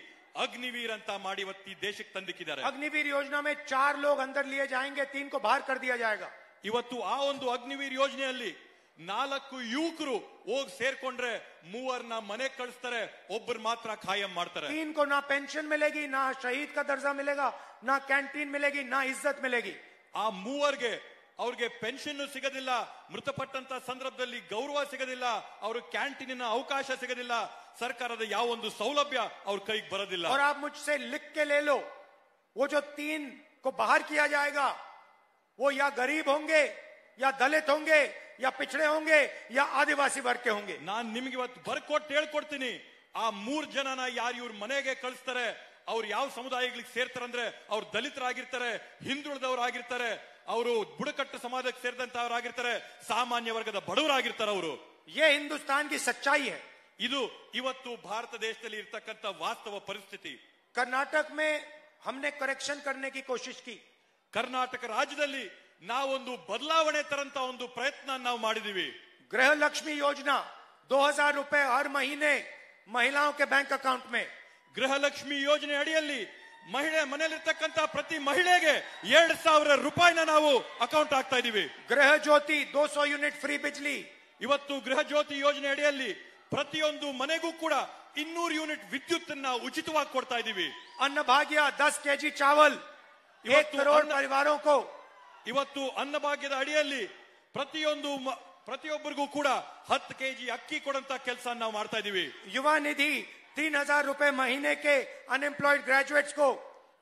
ಅಗ್ನಿವೀರ್ ಅಂತ ಮಾಡಿ ಇವತ್ತು ಈ ದೇಶಕ್ಕೆ ತಂದಿಕ್ಕಿದ್ದಾರೆ। अग्निवीर योजना में 4 लोग अंदर लिए जाएंगे, 3 को बाहर कर दिया जाएगा। ಇವತ್ತು ಆ ಒಂದು ಅಗ್ನಿವೀರ್ ಯೋಜನೆಯಲ್ಲಿ 4 ಯುವಕರು ಹೋಗಿ ಸೇರ್ಕೊಂಡ್ರೆ 3 ಮನೆ ಕಳಿಸ್ತಾರೆ, ಒಬ್ಬರು ಮಾತ್ರ ಖಾಯಂ ಮಾಡ್ತಾರೆ। 3 को ना पेंशन मिलेगी, ना शहीद का दर्जा मिलेगा, ना कैंटीन मिलेगी, ना इज्जत मिलेगी। ಆ 3 ಅವ್ರಿಗೆ ಪೆನ್ಷನ್ ಸಿಗೋದಿಲ್ಲ, ಮೃತಪಟ್ಟಂತ ಸಂದರ್ಭದಲ್ಲಿ ಗೌರವ ಸಿಗೋದಿಲ್ಲ, ಅವ್ರ ಕ್ಯಾಂಟೀನಿನ ಅವಕಾಶ ಸಿಗೋದಿಲ್ಲ, ಸರ್ಕಾರದ ಯಾವ ಒಂದು ಸೌಲಭ್ಯ ಅವ್ರ ಕೈಗೆ ಬರೋದಿಲ್ಲ। और आप मुझसे लिख के ले लो, वो जो 3 को बाहर किया जाएगा, वो या गरीब होंगे, या दलित होंगे, या पिछड़े होंगे, या आदिवासी वर्ग के होंगे। ನಾನ್ ನಿಮ್ಗೆ ಇವತ್ತು ಬರ್ಕೊಟ್ಟು ಹೇಳ್ಕೊಡ್ತೀನಿ, ಆ 3 ಜನನ ಯಾರು ಇವ್ರ ಮನೆಗೆ ಕಳಿಸ್ತಾರೆ, ಅವ್ರು ಯಾವ ಸಮುದಾಯಗಳಿಗೆ ಸೇರ್ತಾರಂದ್ರೆ ಅವ್ರು ದಲಿತರಾಗಿರ್ತಾರೆ, ಹಿಂದುಳಿದವರಾಗಿರ್ತಾರೆ, ಅವರು ಬುಡಕಟ್ಟು ಸಮಾಜಕ್ಕೆ ಸೇರಿದಂತವರಾಗಿರ್ತಾರೆ, ಸಾಮಾನ್ಯ ವರ್ಗದ ಬಡವರಾಗಿರ್ತಾರೆ ಅವರು। ये हिंदुस्तान की सच्चाई है। ಇದು ಇವತ್ತು ಭಾರತ ದೇಶದಲ್ಲಿ ಇರ್ತಕ್ಕಂಥ ವಾಸ್ತವ ಪರಿಸ್ಥಿತಿ। कर्नाटक में हमने करेक्शन करने की कोशिश की। ಕರ್ನಾಟಕ ರಾಜ್ಯದಲ್ಲಿ ನಾವೊಂದು ಬದಲಾವಣೆ ತರಂತ ಒಂದು ಪ್ರಯತ್ನ ನಾವು ಮಾಡಿದೀವಿ। गृह लक्ष्मी योजना 2000 रुपए हर महीने महिलाओं के बैंक अकाउंट में। ಗೃಹಲಕ್ಷ್ಮಿ ಯೋಜನೆ ಅಡಿಯಲ್ಲಿ ಮಹಿಳೆ ಮನೆಯಲ್ಲಿರ್ತಕ್ಕಂಥ ಪ್ರತಿ ಮಹಿಳೆಗೆ 2000 ರೂಪಾಯಿನ ನಾವು ಅಕೌಂಟ್ ಹಾಕ್ತಾ ಇದೀವಿ। गृह ज्योति 200 यूनिट फ्री बिजली। ಇವತ್ತು ಗೃಹ ಜ್ಯೋತಿ ಯೋಜನೆ ಅಡಿಯಲ್ಲಿ ಪ್ರತಿಯೊಂದು ಮನೆಗೂ ಕೂಡ 200 ಯೂನಿಟ್ ವಿದ್ಯುತ್ ಅನ್ನ ಉಚಿತವಾಗಿ ಕೊಡ್ತಾ ಇದೀವಿ। अन्न भाग्य 10 केजी चावल 1 करोड़ परिवारों को। ಇವತ್ತು ಅನ್ನಭಾಗ್ಯದ ಅಡಿಯಲ್ಲಿ ಪ್ರತಿಯೊಬ್ಬರಿಗೂ ಕೂಡ 10 ಕೆಜಿ ಅಕ್ಕಿ ಕೊಡುವಂತ ಕೆಲಸ ನಾವು ಮಾಡ್ತಾ ಇದೀವಿ। युवा निधि 3000 रुपए महीने के अनएम्प्लॉयड ग्रेजुएट्स को।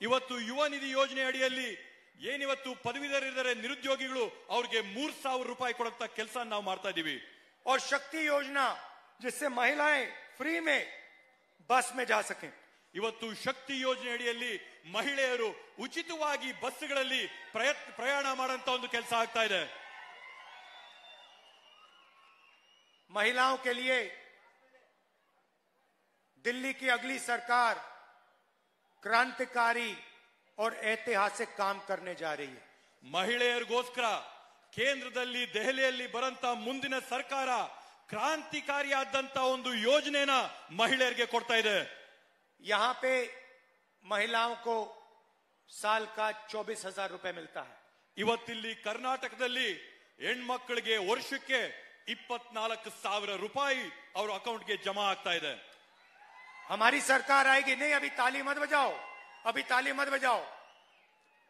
ಇವತ್ತು ಯುವ ನಿಧಿ ಯೋಜನೆ ಅಡಿಯಲ್ಲಿ ಏನಿವತ್ತು ಪದವೀಧರರಿದ್ದಾರೆ, ನಿರುದ್ಯೋಗಿಗಳು, ಅವ್ರಿಗೆ 3000 ರೂಪಾಯಿ ಕೊಡುವಂತ ಕೆಲಸ ನಾವು ಮಾಡ್ತಾ ಇದೀವಿ। और शक्ति योजना जिससे महिलाएं फ्री में बस में जा सकें। ಇವತ್ತು ಶಕ್ತಿ ಯೋಜನೆ ಅಡಿಯಲ್ಲಿ ಮಹಿಳೆಯರು ಉಚಿತವಾಗಿ ಬಸ್ಗಳಲ್ಲಿ ಪ್ರಯಾಣ ಮಾಡುವಂತ ಒಂದು ಕೆಲಸ ಆಗ್ತಾ ಇದೆ। महिलाओं के लिए दिल्ली की अगली सरकार क्रांतिकारी और ऐतिहासिक काम करने जा रही है। ಮಹಿಳೆಯರಿಗೋಸ್ಕರ ಕೇಂದ್ರದಲ್ಲಿ, ದೆಹಲಿಯಲ್ಲಿ ಬರಂತ ಮುಂದಿನ ಸರ್ಕಾರ ಕ್ರಾಂತಿಕಾರಿಯಾದಂತ ಒಂದು ಯೋಜನೆನ ಮಹಿಳೆಯರಿಗೆ ಕೊಡ್ತಾ ಇದೆ। यहां पे महिलाओं को साल का 24,000 रुपए मिलता है। ಇವತ್ತಿಲ್ಲಿ ಕರ್ನಾಟಕದಲ್ಲಿ ಹೆಣ್ಮಕ್ಳಿಗೆ ವರ್ಷಕ್ಕೆ 24,000 ರೂಪಾಯಿ ಅವ್ರ ಅಕೌಂಟ್ಗೆ ಜಮಾ ಆಗ್ತಾ ಇದೆ. हमारी सरकार आएगी. नहीं, अभी ताली मत बजाओ, अभी ताली मत बजाओ.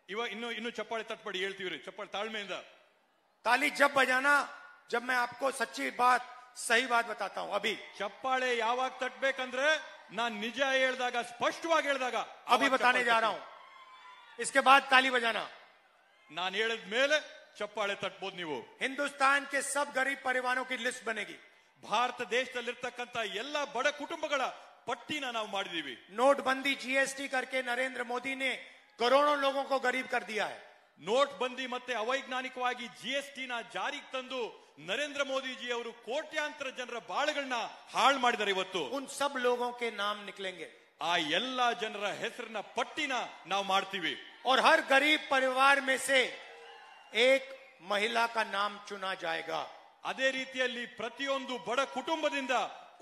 ಇವಾಗ ಇನ್ನು ಚಪ್ಪಾಳೆ ತಟ್ಪಡಿ ಹೇಳ್ತೀವ್ರಿ. ಚಪ್ಪಾಳೆ ತಾಳ್ಮೆಯಿಂದ. ताली जब बजाना जब मैं आपको सच्ची बात सही बात बताता हूं. अभी ಚಪ್ಪಾಳೆ ಯಾವಾಗ ತಟ್ಬೇಕಂದ್ರೆ ನಾನ್ ನಿಜ ಹೇಳ್ದಾಗ, ಸ್ಪಷ್ಟವಾಗಿ ಹೇಳ್ದಾಗ. अभी बताने जा रहा हूं. इसके बाद ताली बजाना. ನಾನು ಹೇಳಿದ ಮೇಲೆ ಚಪ್ಪಾಳೆ ತಟ್ಬೋದು ನೀವು. हिंदुस्तान के सब गरीब परिवारों की लिस्ट बनेगी. ಭಾರತ ದೇಶದಲ್ಲಿರ್ತಕ್ಕಂಥ ಎಲ್ಲ ಬಡ ಕುಟುಂಬಗಳ ಪಟ್ಟಿನ ನಾವು ಮಾಡಿದೀವಿ. नोटबंदी जीएसटी करके नरेंद्र मोदी ने करोड़ों लोगों को गरीब कर दिया है. ನೋಟ್ ಬಂದಿ ಮತ್ತೆ ಅವೈಜ್ಞಾನಿಕವಾಗಿ ಜಿಎಸ್ಟಿ ನ ಜಾರಿಗೆ ತಂದು ನರೇಂದ್ರ ಮೋದಿಜಿ ಅವರು ಕೋಟ್ಯಾಂತರ ಜನರ ಬಾಳುಗಳನ್ನ ಹಾಳು ಮಾಡಿದ್ದಾರೆ. ಇವತ್ತು उन सब लोगों के नाम निकलेंगे. ಆ ಎಲ್ಲಾ ಜನರ ಹೆಸರಿನ ಪಟ್ಟಿನ ನಾವು ಮಾಡ್ತೀವಿ. और हर गरीब परिवार में से एक महिला का नाम चुना जाएगा. ಅದೇ ರೀತಿಯಲ್ಲಿ ಪ್ರತಿಯೊಂದು ಬಡ ಕುಟುಂಬದಿಂದ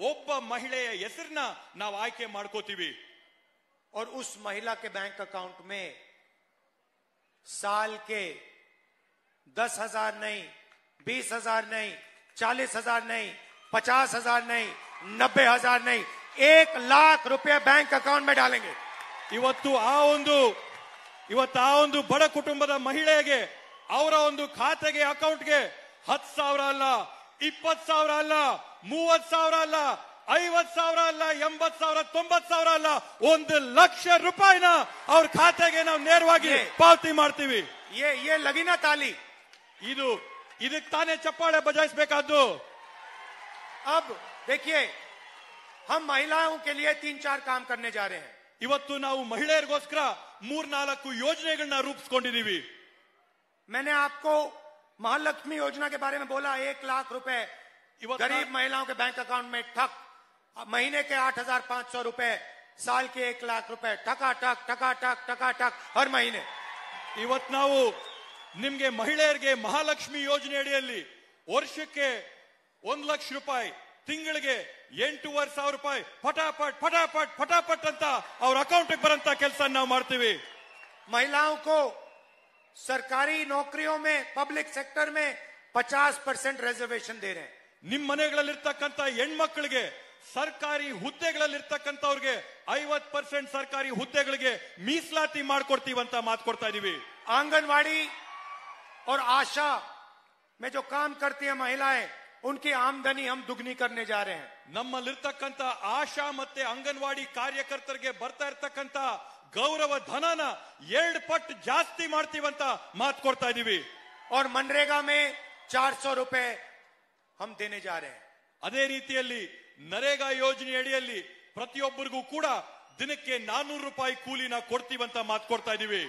ಒಬ್ಬ ಮಹಿಳೆಯ ಹೆಸರನ್ನ ನಾವು ಆಯ್ಕೆ ಮಾಡ್ಕೋತೀವಿ. और उस महिला के बैंक अकाउंट में साल के 10,000 नहीं, 20,000 नहीं, 40,000 नहीं, 50,000 नहीं, 90,000 नहीं, 1,00,000 रुपए बैंक अकाउंट में डालेंगे. ಇವತ್ತು ಆ ಒಂದು ಬಡ ಕುಟುಂಬದ ಮಹಿಳೆಗೆ ಅವರ ಒಂದು ಖಾತೆಗೆ ಅಕೌಂಟ್ಗೆ 10,000 ಅಲ್ಲ, 20,000 ಅಲ್ಲ, 30,000 ಅಲ್ಲ, 50,000 ಅಲ್ಲ, 80,000, 90,000 ಅಲ್ಲ, 1,00,000 ರೂಪಾಯಿನ ಅವ್ರ ಖಾತೆಗೆ ನಾವು ನೇರವಾಗಿ ಪಾವತಿ ಮಾಡ್ತೀವಿ. ये लगी ना ताली. ಇದಕ್ಕೆ ತಾನೇ ಚಪ್ಪಾಳೆ ಬಜಾಯಿಸಬೇಕಾದ್ದು. अब देखिए, हम महिलाओं के लिए 3-4 काम करने जा रहे हैं. ಇವತ್ತು ನಾವು ಮಹಿಳೆಯರಿಗೋಸ್ಕರ 3-4 ಯೋಜನೆಗಳನ್ನ ರೂಪಿಸ್ಕೊಂಡಿದೀವಿ. मैंने आपको महालक्ष्मी योजना के बारे में बोला. 1,00,000 रुपए गरीब महिलाओं के बैंक अकाउंट में ठक. महीने के 8,500 रुपए, साल के 1,00,000 रुपए ठकाठक ठकाठक ठकाठक हर महीने. ಇವತ್ತು ನಾವು ನಿಮ್ಗೆ ಮಹಿಳೆಯರಿಗೆ ಮಹಾಲಕ್ಷ್ಮಿ ಯೋಜನೆ ಅಡಿಯಲ್ಲಿ ವರ್ಷಕ್ಕೆ 1,00,000 ರೂಪಾಯಿ, ತಿಂಗಳಿಗೆ 8,500 ರೂಪಾಯಿ ಫಟಾಫಟ್ ಫಟಾಫಟ್ ಫಟಾಫಟ್ ಅಂತ ಅವ್ರ ಅಕೌಂಟ್ ಬರಂತ ಕೆಲಸ ನಾವು ಮಾಡ್ತೀವಿ. महिलाओं को सरकारी नौकरियों में, पब्लिक सेक्टर में 50% रिजर्वेशन दे रहे हैं. ನಿಮ್ ಮನೆಗಳಲ್ಲಿರ್ತಕ್ಕಂಥ ಹೆಣ್ಮಕ್ಳಿಗೆ ಸರ್ಕಾರಿ ಹುದ್ದೆಗಳಲ್ಲಿರ್ತಕ್ಕಂಥವ್ರಿಗೆ 50% ಸರ್ಕಾರಿ ಹುದ್ದೆಗಳಿಗೆ ಮೀಸಲಾತಿ ಮಾಡ್ಕೊಡ್ತೀವಂತ ಮಾತು ಕೊಡ್ತಾ ಇದೀವಿ. आंगनवाड़ी और आशा में जो काम करती है महिलाएं, उनकी आमदनी हम दुगनी करने जा रहे हैं. ನಮ್ಮಲ್ಲಿರ್ತಕ್ಕಂಥ ಆಶಾ ಮತ್ತೆ ಅಂಗನವಾಡಿ ಕಾರ್ಯಕರ್ತರಿಗೆ ಬರ್ತಾ ಇರ್ತಕ್ಕಂಥ ಗೌರವ ಧನನ 2 ಪಟ್ಟು ಜಾಸ್ತಿ ಮಾಡ್ತೀವಂತ ಮಾತು ಕೊಡ್ತಾ ಇದೀವಿ. और मनरेगा में 400 रुपए हम देने जा रहे हैं. ಅದೇ ರೀತಿಯಲ್ಲಿ ನರೇಗಾ ಯೋಜನೆ ಅಡಿಯಲ್ಲಿ ಪ್ರತಿಯೊಬ್ಬರಿಗೂ ಕೂಡ ದಿನಕ್ಕೆ 400 ರೂಪಾಯಿ ಕೂಲಿನ ಕೊಡ್ತೀವಂತ ಮಾತು ಕೊಡ್ತಾ ಇದೀವಿ.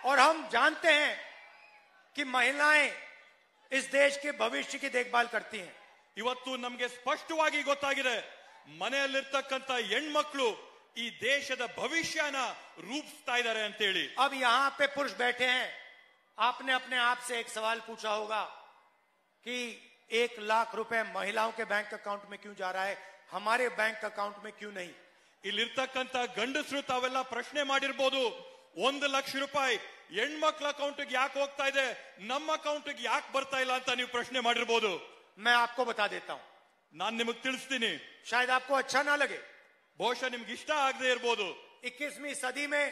और हम जानते हैं कि महिलाएं इस देश के भविष्य की देखभाल करती हैं. ಇವತ್ತು ನಮಗೆ ಸ್ಪಷ್ಟವಾಗಿ ಗೊತ್ತಾಗಿದೆ, ಮನೆಯಲ್ಲಿರ್ತಕ್ಕಂಥ ಹೆಣ್ಮಕ್ಳು ಈ ದೇಶದ ಭವಿಷ್ಯನ ರೂಪಿಸ್ತಾ ಇದ್ದಾರೆ ಅಂತೇಳಿ. अब यहां पे पुरुष बैठे हैं. आपने अपने आप से एक सवाल पूछा होगा कि 1,00,000 रुपए महिलाओं के बैंक अकाउंट में क्यों जा रहा है, हमारे बैंक अकाउंट में क्यों नहीं? ಇಲ್ಲಿರ್ತಕ್ಕಂಥ ಗಂಡಸರು ತಾವೆಲ್ಲ ಪ್ರಶ್ನೆ ಮಾಡಿರ್ಬೋದು, 1,00,000 ರೂಪಾಯಿ ಹೆಣ್ಮಕ್ಳ ಅಕೌಂಟ್ಗೆ ಯಾಕೆ ಹೋಗ್ತಾ ಇದೆ, ನಮ್ಮ ಅಕೌಂಟ್ಗೆ ಯಾಕೆ ಬರ್ತಾ ಇಲ್ಲ ಅಂತ ನೀವು ಪ್ರಶ್ನೆ ಮಾಡಿರ್ಬೋದು. मैं आपको बता देता हूं. ನಾನ್ ನಿಮಗೆ ತಿಳಿಸ್ತೀನಿ. शायद आपको अच्छा ना लगे, ಬಹುಶಃ ನಿಮ್ಗೆ ಇಷ್ಟ ಆಗದೆ ಇರ್ಬೋದು. 21वीं सदी में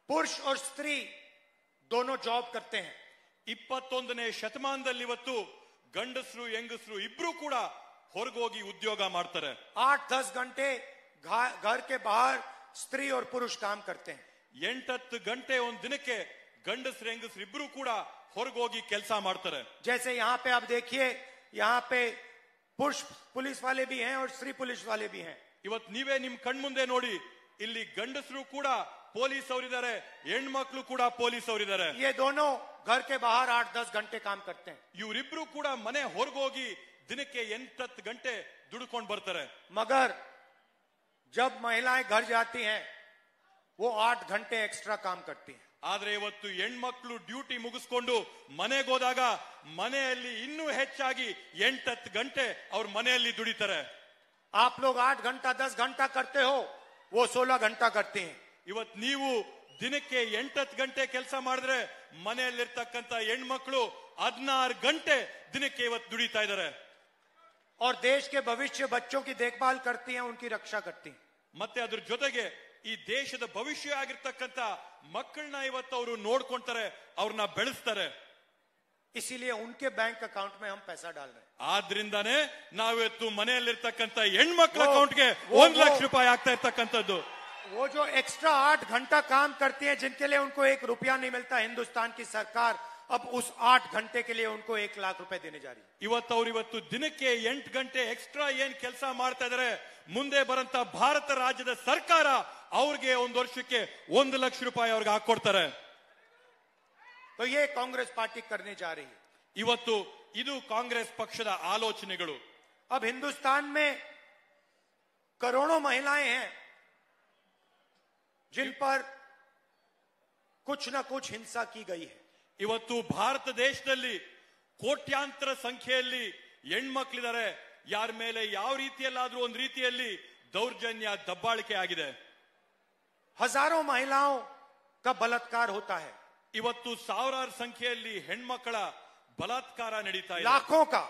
पुरुष और स्त्री दोनों जॉब करते हैं. 21ನೇ ಶತಮಾನದಲ್ಲಿ ಇವತ್ತು ಗಂಡಸರು ಹೆಂಗಸರು ಇಬ್ರು ಕೂಡ ಹೊರಗೋಗಿ ಉದ್ಯೋಗ ಮಾಡ್ತಾರೆ. 8-10 घंटे घर के बाहर स्त्री और पुरुष काम करते हैं. 8-10 ಗಂಟೆ ಒಂದ್ ದಿನಕ್ಕೆ ಗಂಡಸರು ಹೆಂಗಸರು ಇಬ್ರು ಕೂಡ ಹೊರಗೋಗಿ ಕೆಲಸ ಮಾಡ್ತಾರೆ. जैसे यहाँ पे आप देखिए, यहाँ पे पुरुष पुलिस वाले भी हैं और स्त्री पुलिस वाले भी हैं. ಇವತ್ತು ನೀವೇ ನಿಮ್ ಕಣ್ಮುಂದೆ ನೋಡಿ, ಇಲ್ಲಿ ಗಂಡಸರು ಕೂಡ ಪೊಲೀಸ್ ಅವರಿದ್ದಾರೆ, ಹೆಣ್ಮಕ್ಳು ಕೂಡ ಪೊಲೀಸ್ ಅವರಿದ್ದಾರೆ. ये दोनों घर के बाहर 8-10 घंटे काम करते हैं. ಇವರಿಬ್ರು ಕೂಡ ಮನೆ ಹೊರಗೋಗಿ ದಿನಕ್ಕೆ 8-10 ಗಂಟೆ ದುಡ್ಕೊಂಡು ಬರ್ತಾರೆ. मगर जब महिलाएं घर जाती हैं, वो 8 घंटे एक्स्ट्रा काम करती हैं. ಆದ್ರೆ ಇವತ್ತು ಹೆಣ್ಮಕ್ಳು ಡ್ಯೂಟಿ ಮುಗಿಸ್ಕೊಂಡು ಮನೆಗೆ ಹೋದಾಗ ಮನೆಯಲ್ಲಿ ಇನ್ನೂ ಹೆಚ್ಚಾಗಿ 8-10 ಗಂಟೆ ಅವ್ರ ಮನೆಯಲ್ಲಿ ದುಡಿತಾರೆ. आप लोग 8 घंटा 10 घंटा करते हो, वो 16 घंटा करते हैं. ಇವತ್ತು ನೀವು ದಿನಕ್ಕೆ 8 ಗಂಟೆ ಕೆಲಸ ಮಾಡಿದ್ರೆ ಮನೆಯಲ್ಲಿರ್ತಕ್ಕಂಥ ಹೆಣ್ಮಕ್ಳು 16 ಗಂಟೆ ದಿನಕ್ಕೆ ಇವತ್ತು ದುಡಿತಾ ಇದ್ದಾರೆ. और देश के भविष्य बच्चों की देखभाल करती हैं, उनकी रक्षा करती हैं. ಮತ್ತೆ ಅದ್ರ ಜೊತೆಗೆ ಈ ದೇಶದ ಭವಿಷ್ಯ ಆಗಿರ್ತಕ್ಕಂಥ ಮಕ್ಕಳನ್ನ ಇವತ್ತು ಅವರು ನೋಡ್ಕೊಂತಾರೆ, ಅವ್ರನ್ನ ಬೆಳೆಸ್ತಾರೆ. इसीलिए उनके बैंक अकाउंट में हम पैसा डाल रहे हैं. ಆದ್ರಿಂದಾನೇ ನಾವಿವತ್ತು ಮನೆಯಲ್ಲಿರ್ತಕ್ಕಂಥ ಹೆಣ್ಮಕ್ಳ ಅಕೌಂಟ್ಗೆ 1 ಲಕ್ಷ ರೂಪಾಯಿ ಆಗ್ತಾ ಇರ್ತಕ್ಕಂಥದ್ದು. वो जो एक्स्ट्रा 8 घंटा काम करती हैं, जिनके लिए उनको 1 रुपया नहीं मिलता, हिंदुस्तान की सरकार अब उस 8 घंटे के लिए उनको 1 लाख रुपए देने जा रही है. ಇವತ್ತು ದಿನಕ್ಕೆ 8 ಗಂಟೆ ಎಕ್ಸ್ಟ್ರಾ ಏನ್ ಕೆಲಸ ಮಾಡ್ತಾ ಇದಾರೆ, ಮುಂದೆ ಬರಂತ ಭಾರತ ರಾಜ್ಯದ ಸರ್ಕಾರ ಅವ್ರಿಗೆ ಒಂದು ವರ್ಷಕ್ಕೆ 1 ಲಕ್ಷ ರೂಪಾಯಿ ಅವ್ರಿಗೆ ಹಾಕೊಡ್ತಾರೆ. तो ये कांग्रेस पार्टी करने जा रही है. ಇವತ್ತು ಇದು ಕಾಂಗ್ರೆಸ್ ಪಕ್ಷದ ಆಲೋಚನೆಗಳು. अब हिंदुस्तान में करोड़ों महिलाएं हैं जिन पर कुछ न कुछ हिंसा की गई है. ಇವತ್ತು ಭಾರತ ದೇಶದಲ್ಲಿ ಕೋಟ್ಯಾಂತರ ಸಂಖ್ಯೆಯಲ್ಲಿ ಹೆಣ್ಮಕ್ಳಿದ್ದಾರೆ, ಯಾರ ಮೇಲೆ ಯಾವ ರೀತಿಯಲ್ಲಾದ್ರೂ ಒಂದು ರೀತಿಯಲ್ಲಿ ದೌರ್ಜನ್ಯ ದಬ್ಬಾಳಿಕೆ ಆಗಿದೆ. हजारों महिलाओं का बलात्कार होता है. ಇವತ್ತು ಸಾವಿರಾರು ಸಂಖ್ಯೆಯಲ್ಲಿ ಹೆಣ್ಮಕ್ಕಳ ಬಲಾತ್ಕಾರ ನಡೀತಾ ಇದೆ. लाखों का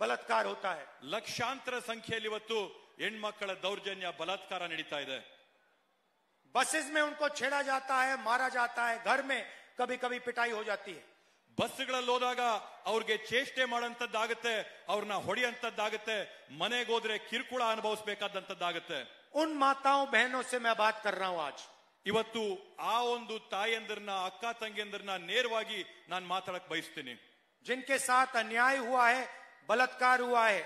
बलात्कार होता है. ಲಕ್ಷಾಂತರ ಸಂಖ್ಯೆಯಲ್ಲಿ ಇವತ್ತು ಹೆಣ್ಮಕ್ಕಳ ದೌರ್ಜನ್ಯ ಬಲಾತ್ಕಾರ ನಡೀತಾ ಇದೆ. बसेस में उनको छेड़ा जाता है, मारा जाता है, घर में कभी कभी पिटाई हो जाती है. ಬಸ್ಗಳಲ್ಲಿ ಹೋದಾಗ ಅವ್ರಿಗೆ ಚೇಷ್ಟೆ ಮಾಡೋಂಥದ್ದಾಗುತ್ತೆ, ಅವ್ರನ್ನ ಹೊಡೆಯಂತದ್ದಾಗುತ್ತೆ, ಮನೆಗೆ ಹೋದ್ರೆ ಕಿರುಕುಳ ಅನುಭವಿಸಬೇಕಾದಂತದ್ದಾಗುತ್ತೆ. उन माताओं बहनों से मैं बात कर रहा हूं आज. ಇವತ್ತು ಆ ಒಂದು ತಾಯಂದಿರನ್ನ, ಅಕ್ಕ ತಂಗಿಯಂದಿರನ್ನ ನೇರವಾಗಿ ನಾನು ಮಾತಾಡಕ್ ಬಯಸ್ತೀನಿ. जिनके साथ अन्याय हुआ है, बलात्कार हुआ है,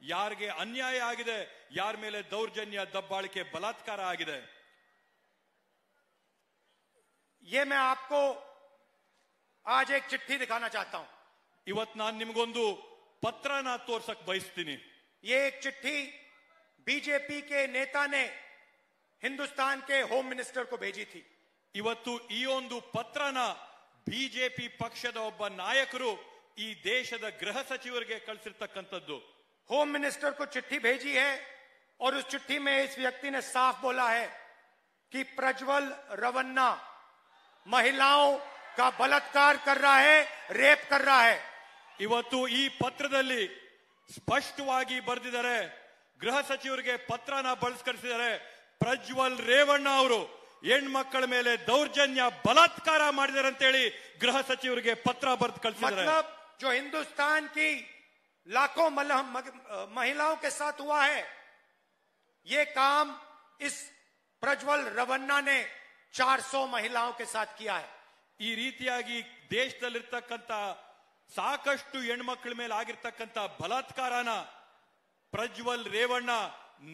ಯಾರಿಗೆ ಅನ್ಯಾಯ ಆಗಿದೆ, ಯಾರ ಮೇಲೆ ದೌರ್ಜನ್ಯ ದಬ್ಬಾಳಿಕೆ ಬಲಾತ್ಕಾರ ಆಗಿದೆ, ये मैं आपको आज एक चिट्ठी दिखाना चाहता हूं. ಇವತ್ತು ನಾನು ನಿಮಗೊಂದು ಪತ್ರನ ತೋರ್ಸಕ್ ಬಯಸ್ತೀನಿ. ये एक चिट्ठी बीजेपी के नेता ने हिंदुस्तान के होम मिनिस्टर को भेजी थी. ಇವತ್ತು ಈ ಒಂದು ಪತ್ರನ ಬಿಜೆಪಿ ಪಕ್ಷದ ಒಬ್ಬ ನಾಯಕರು ಈ ದೇಶದ ಗೃಹ ಸಚಿವರಿಗೆ ಕಳಿಸಿರ್ತಕ್ಕಂಥದ್ದು. होम मिनिस्टर को चिट्ठी भेजी है और उस चिट्ठी में इस व्यक्ति ने साफ बोला है कि प्रज्वल रवन्ना महिलाओं का बलात्कार कर रहा है, रेप कर रहा है. ಇವತ್ತು ಈ ಪತ್ರದಲ್ಲಿ ಸ್ಪಷ್ಟವಾಗಿ ಬರೆದಿದ್ದಾರೆ, ಗೃಹ ಸಚಿವರಿಗೆ ಪತ್ರನ ಬಳಸ್ಕರಿಸಿದ್ದಾರೆ. ಪ್ರಜ್ವಲ್ ರೇವಣ್ಣ ಅವರು ಹೆಣ್ಮಕ್ಕಳ ಮೇಲೆ ದೌರ್ಜನ್ಯ ಬಲಾತ್ಕಾರ ಮಾಡಿದ್ದಾರೆ ಅಂತೇಳಿ ಗೃಹ ಸಚಿವರಿಗೆ ಪತ್ರ ಬರೆದು ಕಳಿಸಿದ್ದಾರೆ. मतलब जो हिंदुस्तान की लाखों महिलाओं के साथ हुआ है, ये काम इस प्रज्वल रवन्ना ने 400 महिलाओं के साथ किया है. ಈ ರೀತಿಯಾಗಿ ದೇಶದಲ್ಲಿರ್ತಕ್ಕಂಥ ಸಾಕಷ್ಟು ಹೆಣ್ಮಕ್ಳ ಮೇಲೆ ಆಗಿರ್ತಕ್ಕಂಥ ಬಲಾತ್ಕಾರನ ಪ್ರಜ್ವಲ್ ರೇವಣ್ಣ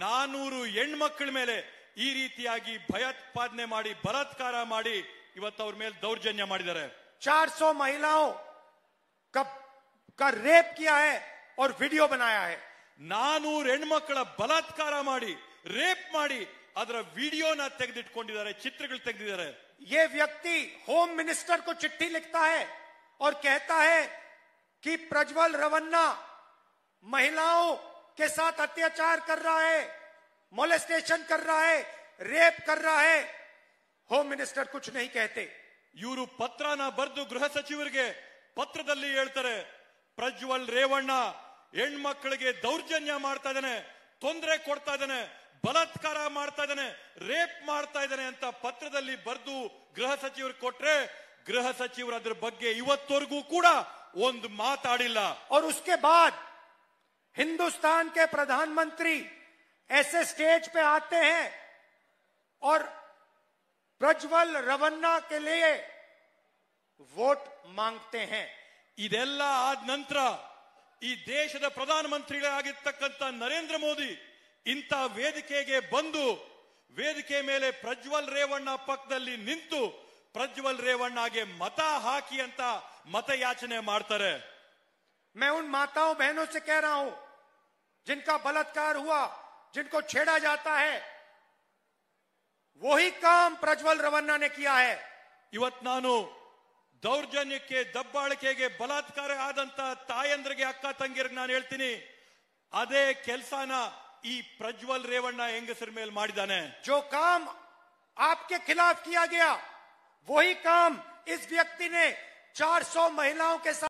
400 ಹೆಣ್ಮಕ್ಳ ಮೇಲೆ ಈ ರೀತಿಯಾಗಿ ಭಯೋತ್ಪಾದನೆ ಮಾಡಿ ಬಲಾತ್ಕಾರ ಮಾಡಿ ಇವತ್ತು ಅವ್ರ ಮೇಲೆ ದೌರ್ಜನ್ಯ ಮಾಡಿದ್ದಾರೆ. 400 महिलाओं का रेप किया है और वीडियो बनाया है. 400 ಹೆಣ್ಮಕ್ಳ ಬಲಾತ್ಕಾರ ಮಾಡಿ, ರೇಪ್ ಮಾಡಿ ಅದರ ವಿಡಿಯೋನ ತೆಗೆದಿಟ್ಕೊಂಡಿದ್ದಾರೆ, ಚಿತ್ರಗಳು ತೆಗೆದಿದ್ದಾರೆ. ये व्यक्ति होम मिनिस्टर को चिट्ठी लिखता है और कहता है कि प्रज्वल रवन्ना महिलाओं के साथ अत्याचार कर रहा है, मोलेस्टेशन कर रहा है, रेप कर रहा है. होम मिनिस्टर कुछ नहीं कहते. ಇವರು ಪತ್ರನ ಬರೆದು ಗೃಹ ಸಚಿವರಿಗೆ ಪತ್ರದಲ್ಲಿ ಹೇಳ್ತಾರೆ, ಪ್ರಜ್ವಲ್ ರೇವಣ್ಣ ಹೆಣ್ಮಕ್ಳಿಗೆ ದೌರ್ಜನ್ಯ ಮಾಡ್ತಾ ಇದ್ದಾನೆ, ತೊಂದರೆ ಕೊಡ್ತಾ ಇದ್ದಾನೆ, ಬಲಾತ್ಕಾರ ಮಾಡ್ತಾ ಇದ್ದಾನೆ, ರೇಪ್ ಮಾಡ್ತಾ ಇದ್ದಾನೆ ಅಂತ ಪತ್ರದಲ್ಲಿ ಬರೆದು ಗೃಹ ಸಚಿವರು ಕೊಟ್ರೆ, ಗೃಹ ಸಚಿವರು ಅದ್ರ ಬಗ್ಗೆ ಇವತ್ತವರೆಗೂ ಕೂಡ ಒಂದು ಮಾತಾಡಿಲ್ಲ. और उसके बाद हिंदुस्तान के प्रधानमंत्री ऐसे स्टेज पे आते हैं और प्रज्वल रवन्ना के लिए वोट मांगते हैं. ಇದೆಲ್ಲ ಆದ ನಂತರ ಈ ದೇಶದ ಪ್ರಧಾನಮಂತ್ರಿಗಳಾಗಿರ್ತಕ್ಕಂಥ ನರೇಂದ್ರ ಮೋದಿ ಇಂಥ ವೇದಿಕೆಗೆ ಬಂದು ವೇದಿಕೆ ಮೇಲೆ ಪ್ರಜ್ವಲ್ ರೇವಣ್ಣ ಪಕ್ಕದಲ್ಲಿ ನಿಂತು ಪ್ರಜ್ವಲ್ ರೇವಣ್ಣಗೆ ಮತ ಹಾಕಿ ಅಂತ ಮತಯಾಚನೆ ಮಾಡ್ತಾರೆ. मैं उन माताओं बहनों से कह रहा हूं जिनका बलात्कार हुआ, जिनको छेड़ा जाता है, वही काम प्रज्वल रवन्ना ने किया है. ಇವತ್ತು ನಾನು ದೌರ್ಜನ್ಯಕ್ಕೆ, ದಬ್ಬಾಳಿಕೆಗೆ, ಬಲಾತ್ಕಾರ ಆದಂತ ತಾಯಂದ್ರಿಗೆ, ಅಕ್ಕ ತಂಗಿರಿಗೆ ನಾನು ಹೇಳ್ತೀನಿ, ಅದೇ ಕೆಲಸನ ಈ ಪ್ರಜ್ವಲ್ ರೇವಣ್ಣ ಹೆಂಗಸರ ಮೇಲೆ ಮಾಡಿದ್ದಾನೆ. जो काम आपके खिलाफ किया गया, वही काम इस व्यक्ति ने 400 महिलाओं के साथ